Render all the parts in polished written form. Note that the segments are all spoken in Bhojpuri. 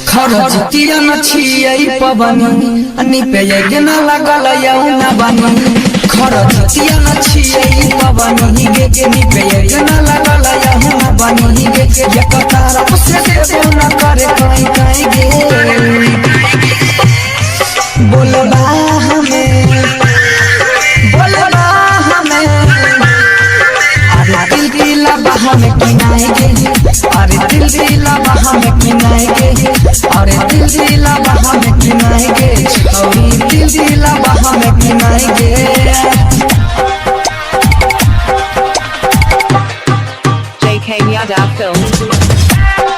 खरजतिया न छियै पवनी अनि पे न लगल यौना बनी खरजतिया न छियै पवनी गे नि पे न लगल यौना बनी गे एकतार से देबो न करे कहीं कहीं गे बोलबा हमें अरे दिल बहा में किनाए गे अरे दिल बहा में किनाए गे अरे दिल बहा में किनाए गे छौरी दिल बहा में किनाए गे JK Yadav Films.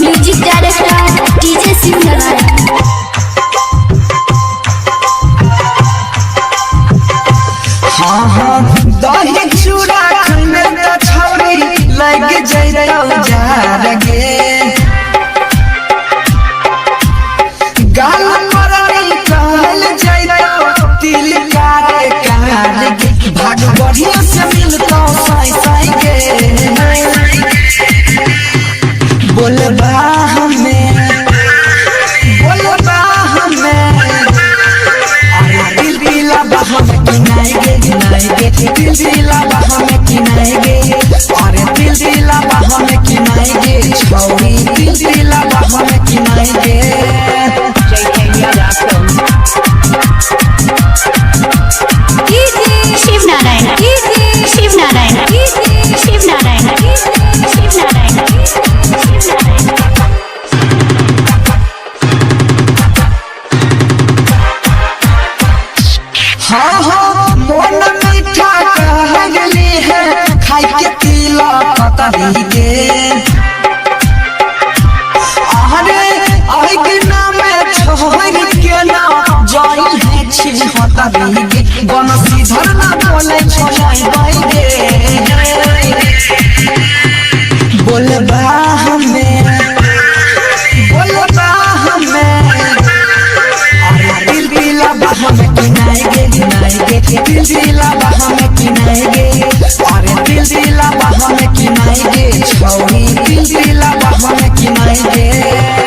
Music director DJ Shivnarayan. हाँ हाँ दही चूड़ा खाने त छौरी लग जइतौ जार गे गाल पर कहल जइतौ तिल काटे कार गे भाग बढ़िया से मिलतौ साई साई गे बोलबा हमें अरे दिल बहा में किनाए गे दिल बहा में किनाए गे अरे दिल बहा में किनाए गे छौरी दिल बहा में किनाए गे JK Yadav Films. हाँ हाँ मोन मीठा कहली है खाई के तिला पतरी गे अरे आई के नाम छोड़ के ना जाई है छी हतरी गे बनसी धरना बोले छोड़ाई बाई गे बोलबा हमें अरे दिल बहा में किनाए गे दिल बहा में किनाए गे अरे दिल बहा में किनाए गे छौरी दिल बहा में किनाए गे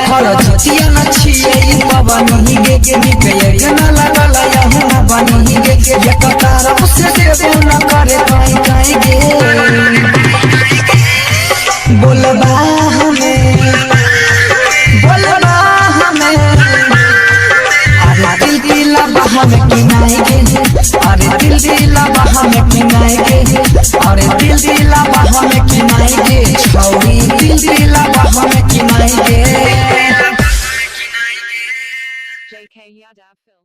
खरजतिया न छियै पवनी गे नि पे न लगल यहुना बनी गे एकतार से देबो न करे कहीं कहीं गे बोलबा हमें अरे दिल बहा में किनाए गे अरे दिल बहा में किनाए गे अरे दिल बहा में किनाए गे छौरी दिल बहा में किनाए गे JK Yadav Films.